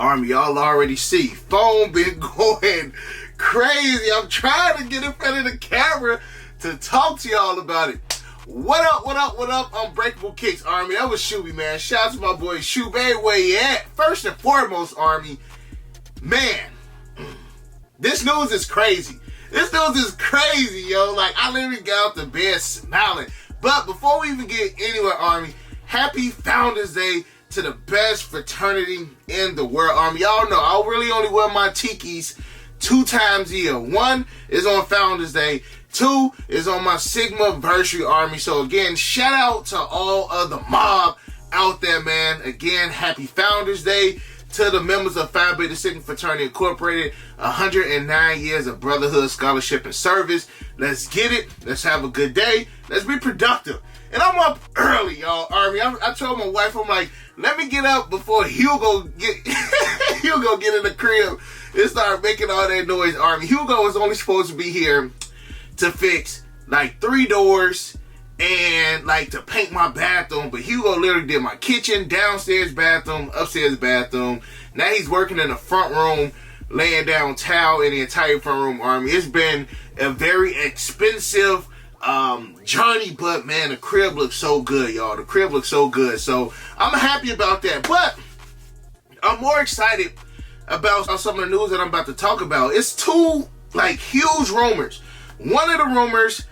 Army, y'all already see. Phone been going crazy. I'm trying to get in front of the camera to talk to y'all about it. What up, what up, what up? Unbreakable Kicks, Army. That was Shooby, man. Shout out to my boy Shooby. Where he at? First and foremost, Army, man, this news is crazy. This news is crazy, yo. Like, I literally got out the bed smiling. But before we even get anywhere, Army, happy Founders Day to the best fraternity in the world, Army. Y'all know I really only wear my tikis 2 times a year. 1 is on Founders Day. 2 is on my Sigma-versary, Army. So again, shout out to all of the mob out there, man. Again, happy Founders Day to the members of Phi Beta Sigma Fraternity Incorporated. 109 years of brotherhood, scholarship, and service. Let's get it. Let's have a good day. Let's be productive. And I'm up early, y'all, Army. I told my wife, I'm like, let me get up before Hugo get Hugo get in the crib and start making all that noise, Army. Hugo was only supposed to be here to fix like 3 doors and like to paint my bathroom, but Hugo literally did my kitchen, downstairs bathroom, upstairs bathroom. Now he's working in the front room, laying down towel in the entire front room, Army. It's been a very expensive journey, but man, the crib looks so good, y'all. The crib looks so good, so I'm happy about that. But I'm more excited about some of the news that I'm about to talk about. It's 2 like huge rumors. One of the rumors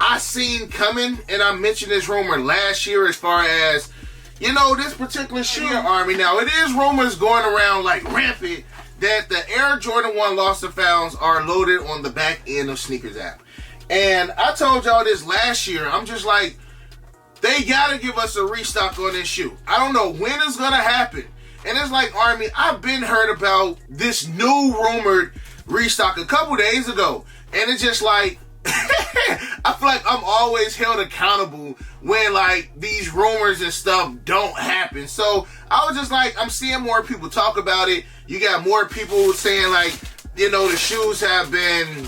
I seen coming, and I mentioned this rumor last year as far as, you know, this particular shoe, Army. Now, it is rumors going around like rampant that the Air Jordan 1 Lost and Founds are loaded on the back end of Sneakers app. And I told y'all this last year. I'm just like, they gotta give us a restock on this shoe. I don't know when it's gonna happen. And it's like, Army, I've been heard about this new rumored restock a couple days ago. And it's just like, I feel like I'm always held accountable when like these rumors and stuff don't happen. So I was just like, I'm seeing more people talk about it. You got more people saying like, you know, the shoes have been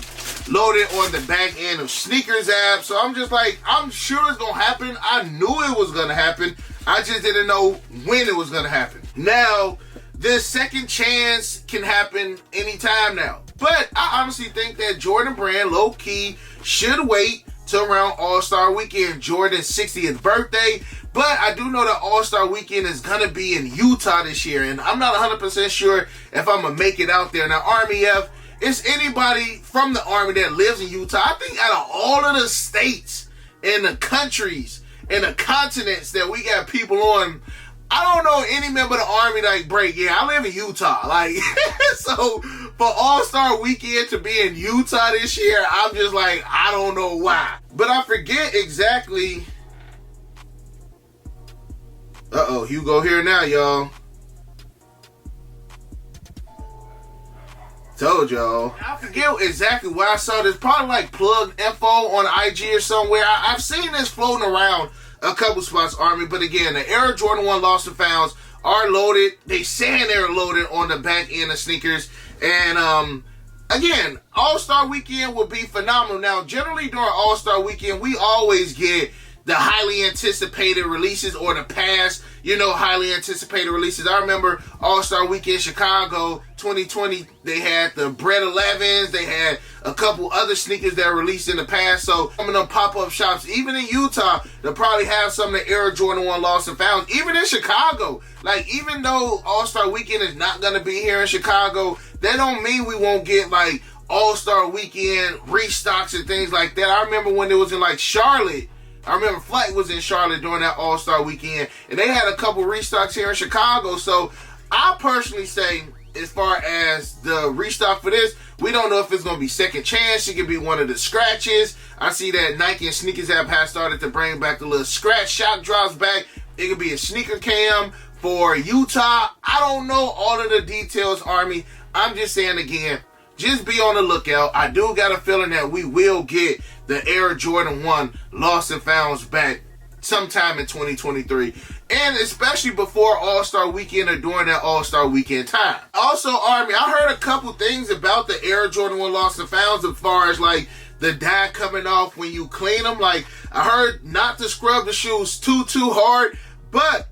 loaded on the back end of Sneakers app. So I'm just like, I'm sure it's gonna happen. I knew it was gonna happen. I just didn't know when it was gonna happen. Now, this second chance can happen anytime now. But I honestly think that Jordan Brand, low-key, should wait till around All-Star Weekend, Jordan's 60th birthday. But I do know that All-Star Weekend is going to be in Utah this year. And I'm not 100% sure if I'm going to make it out there. Now, Army F, is anybody from the Army that lives in Utah? I think out of all of the states and the countries and the continents that we got people on, I don't know any member of the Army like break. Yeah, I live in Utah. Like, so for All-Star Weekend to be in Utah this year, I'm just like, I don't know why. But I forget exactly. Uh-oh, Hugo here now, y'all. Told y'all. I forget exactly where I saw this. Probably like plugged info on IG or somewhere. I've seen this floating around a couple spots, Army, but again, the Air Jordan 1 Lost and Founds are loaded. They saying they're loaded on the back end of Sneakers. And again, All-Star Weekend will be phenomenal. Now, generally during All-Star Weekend, we always get the highly anticipated releases, or the past, you know, highly anticipated releases. I remember All-Star Weekend Chicago 2020, they had the Bread 11s, they had a couple other sneakers that were released in the past. So some of them pop-up shops, even in Utah, they'll probably have some of the Air Jordan 1 Lost and Found. Even in Chicago, like, even though All-Star Weekend is not going to be here in Chicago, that don't mean we won't get like All-Star Weekend restocks and things like that. I remember when it was in like Charlotte. I remember Flight was in Charlotte during that All-Star Weekend, and they had a couple restocks here in Chicago. So I personally say, as far as the restock for this, we don't know if it's going to be second chance. It could be one of the scratches. I see that Nike and Sneakers app has started to bring back the little scratch shock drops back. It could be a sneaker cam for Utah. I don't know all of the details, Army. I'm just saying again, just be on the lookout. I do got a feeling that we will get the Air Jordan 1 Lost and Founds back sometime in 2023. And especially before All-Star Weekend or during that All-Star Weekend time. Also, Army, I heard a couple things about the Air Jordan 1 Lost and Founds as far as like the dye coming off when you clean them. Like, I heard not to scrub the shoes too hard, but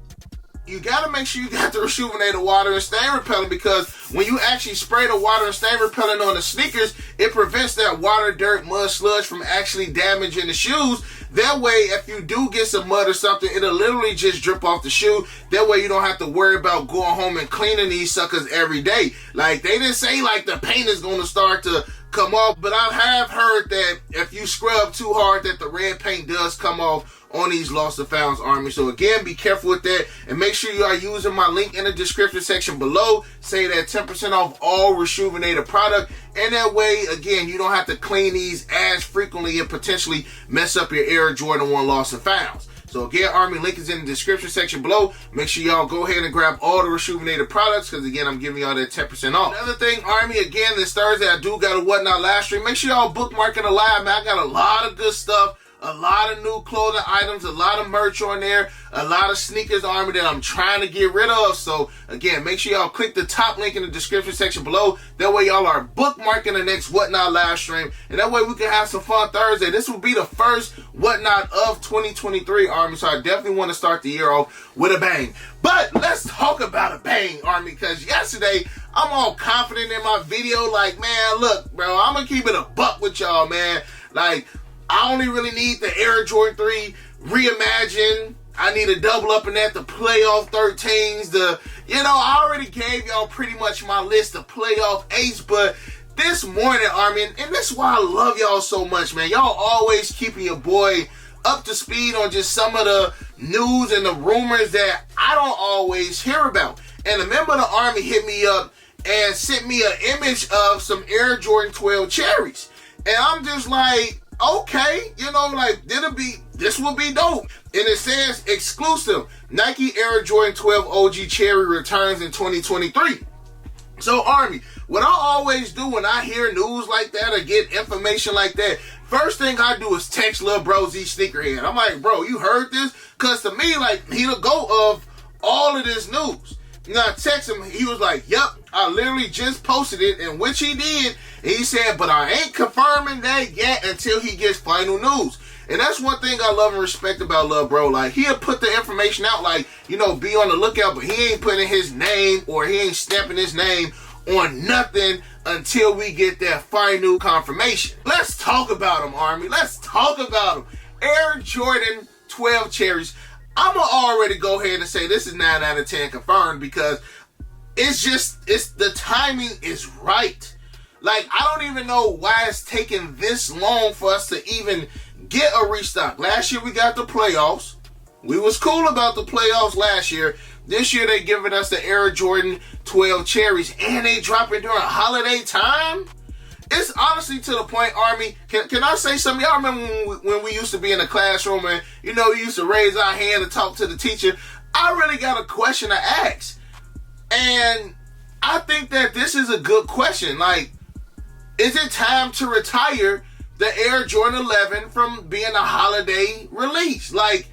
you gotta make sure you got the Rejuvenator water and stain repellent, because when you actually spray the water and stain repellent on the sneakers, it prevents that water, dirt, mud, sludge from actually damaging the shoes. That way, if you do get some mud or something, it'll literally just drip off the shoe. That way you don't have to worry about going home and cleaning these suckers every day. Like, they didn't say like the paint is gonna start to come off, but I have heard that if you scrub too hard that the red paint does come off on these lost and founds, Army. So again, be careful with that, and make sure you are using my link in the description section below. Say that 10% off all Rejuvenator product, and that way, again, you don't have to clean these as frequently and potentially mess up your Air Jordan 1 lost and founds. So again, Army, link is in the description section below. Make sure y'all go ahead and grab all the Rejuvenator products, because again, I'm giving y'all that 10% off. Another thing, Army, again, this Thursday, I do got a Whatnot live stream. Make sure y'all bookmark it alive, man. I got a lot of good stuff. A lot of new clothing items, a lot of merch on there, a lot of sneakers, Army, that I'm trying to get rid of. So again, make sure y'all click the top link in the description section below. That way y'all are bookmarking the next Whatnot live stream, and that way we can have some fun Thursday. This will be the first Whatnot of 2023, Army, so I definitely want to start the year off with a bang. But let's talk about a bang, Army, because yesterday I'm all confident in my video. Like, man, look, bro, I'm gonna keep it a buck with y'all, man. Like, I only really need the Air Jordan 3 Reimagined. I need to double up in that, the playoff 13s. I already gave y'all pretty much my list of playoff 8s, but this morning, Army, and this is why I love y'all so much, man. Y'all always keeping your boy up to speed on just some of the news and the rumors that I don't always hear about. And a member of the Army hit me up and sent me an image of some Air Jordan 12 cherries. And I'm just like, okay, like, this will be dope. And it says exclusive Nike Air Jordan 12 OG Cherry returns in 2023. So Army, what I always do when I hear news like that or get information like that, first thing I do is text Lil Bro Z Sneakerhead. I'm like, bro, you heard this? Cause to me, like, he the GOAT of all of this news. Now I text him, he was like, yep, I literally just posted it, and which he did. And he said, but I ain't confirming that yet until he gets final news. And that's one thing I love and respect about Lil Bro. Like, he'll put the information out, like, be on the lookout, but he ain't putting his name, or he ain't stamping his name on nothing until we get that final confirmation. Let's talk about him, Army. Let's talk about him. Air Jordan 12 cherries. I'm going to already go ahead and say this is 9 out of 10 confirmed, because the timing is right. Like, I don't even know why it's taking this long for us to even get a restock. Last year we got the playoffs. We was cool about the playoffs last year. This year they giving us the Air Jordan 12 cherries, and they dropping during holiday time. It's honestly to the point, Army, can I say something? Y'all remember when we used to be in the classroom and, we used to raise our hand and talk to the teacher? I really got a question to ask. And I think that this is a good question. Like, is it time to retire the Air Jordan 11 from being a holiday release? Like,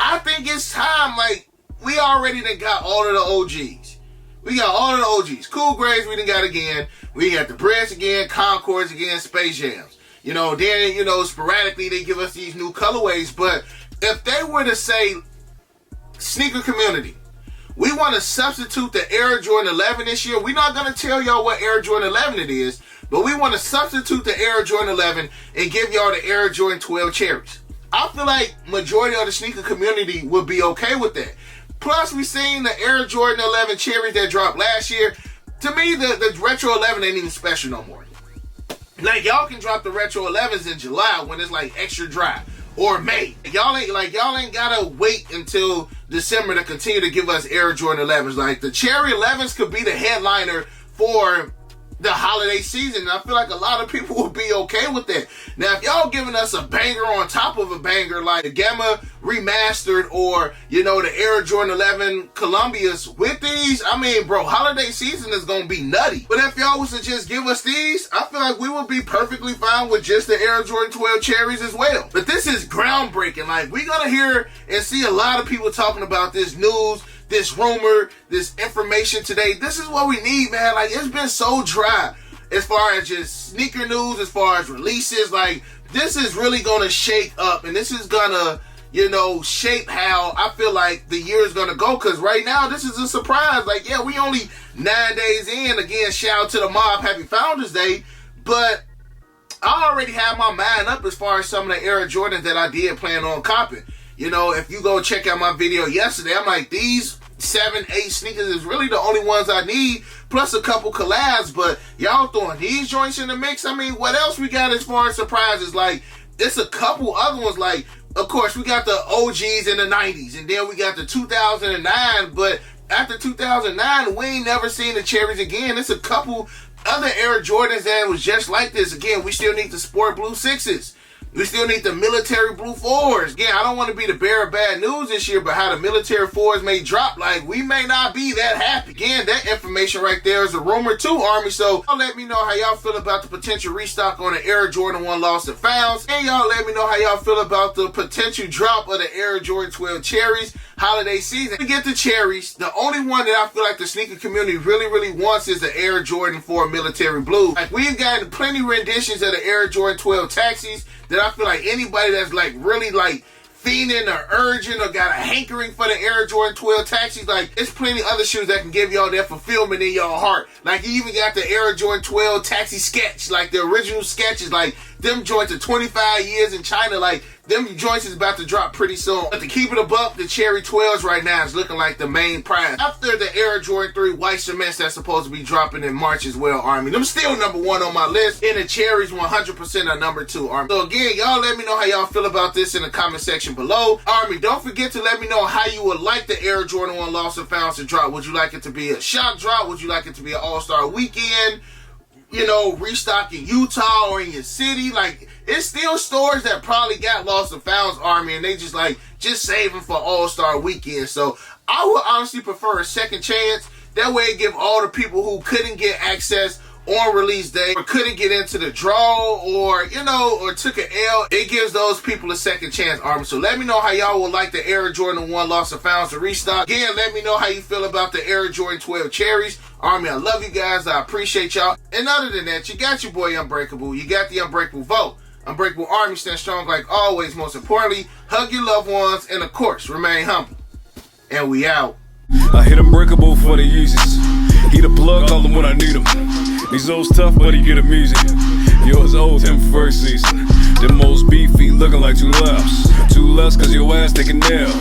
I think it's time. Like, we already done got all of the OGs. We got all of the OGs. Cool Grays we done got again. We got the Breads again, Concords again, Space Jams. Then, sporadically they give us these new colorways. But if they were to say, sneaker community, we want to substitute the Air Jordan 11 this year. We're not going to tell y'all what Air Jordan 11 it is, but we want to substitute the Air Jordan 11 and give y'all the Air Jordan 12 cherries. I feel like majority of the sneaker community would be okay with that. Plus, we seen the Air Jordan 11 cherries that dropped last year. To me, the Retro 11 ain't even special no more. Like, y'all can drop the Retro 11s in July when it's like extra dry, or May. Y'all ain't gotta wait until December to continue to give us Air Jordan 11s. Like, the Cherry 11s could be the headliner for the holiday season, and I feel like a lot of people will be okay with that. Now, if y'all giving us a banger on top of a banger, like the Gamma Remastered, or, the Air Jordan 11 Columbias with these, bro, holiday season is gonna be nutty. But if y'all was to just give us these, I feel like we would be perfectly fine with just the Air Jordan 12 cherries as well. But this is groundbreaking. Like, we're gonna hear and see a lot of people talking about this news, this rumor, this information today. This is what we need, man. Like, it's been so dry as far as just sneaker news, as far as releases. Like, this is really gonna shake up, and this is gonna you know, shape how I feel like the year is gonna go. Cause right now this is a surprise. Like, yeah, we only 9 days in. Again, shout out to the mob, happy Founders Day. But I already have my mind up as far as some of the Air Jordans that I did plan on copping. You know, if you go check out my video yesterday, I'm like, these 7, 8 sneakers is really the only ones I need, plus a couple collabs. But y'all throwing these joints in the mix. I mean, what else we got as far as surprises? Like, there's a couple other ones. Like, of course, we got the OGs in the 90s, and then we got the 2009. But after 2009, we ain't never seen the cherries again. There's a couple other Air Jordans that was just like this. Again, we still need the sport blue 6s. We still need the military blue 4s. Again, I don't want to be the bearer of bad news this year, but how the military 4s may drop, like, we may not be that happy. Again, that information right there is a rumor too, Army. So y'all let me know how y'all feel about the potential restock on the Air Jordan 1 Lost and Founds. And y'all let me know how y'all feel about the potential drop of the Air Jordan 12 cherries holiday season. To get the cherries, the only one that I feel like the sneaker community really wants is the Air Jordan 4 military blue. Like, we've gotten plenty renditions of the Air Jordan 12 taxis that I feel like anybody that's like really like fiending or urging or got a hankering for the Air Jordan 12 taxis, like, it's plenty other shoes that can give y'all that fulfillment in your heart. Like, you even got the Air Jordan 12 taxi sketch, like the original sketches, like them joints are 25 years in China. Like, them joints is about to drop pretty soon. But to keep it above, the Cherry 12s right now is looking like the main prize. After the Air Jordan 3 white cements that's supposed to be dropping in March as well, Army. Them still number 1 on my list. And the Cherries 100% are number 2, Army. So again, y'all let me know how y'all feel about this in the comment section below. Army, don't forget to let me know how you would like the Air Jordan 1 Lost and Founds to drop. Would you like it to be a shock drop? Would you like it to be an all-star weekend? You know, restock in Utah or in your city? Like, it's still stores that probably got lost and founds, Army, and they just saving for all-star weekend. So I would honestly prefer a second chance. That way it give all the people who couldn't get access on release day or couldn't get into the draw or, you know, or took an L, it gives those people a second chance, Army. So let me know how y'all would like the Air Jordan 1 Lost and Founds to restock. Again, let me know how you feel about the Air Jordan 12 cherries. Army, I love you guys. I appreciate y'all. And other than that, you got your boy Unbreakable. You got the Unbreakable vote. Unbreakable Army, stand strong like always. Most importantly, hug your loved ones and, of course, remain humble. And we out. I hit Unbreakable for the Yeezys. He the plug, call him when I need him. These old's tough, but he get him easy. Yours old, him first season. Them most beefy, looking like 2 laps. 2 less, cause your ass taking nail.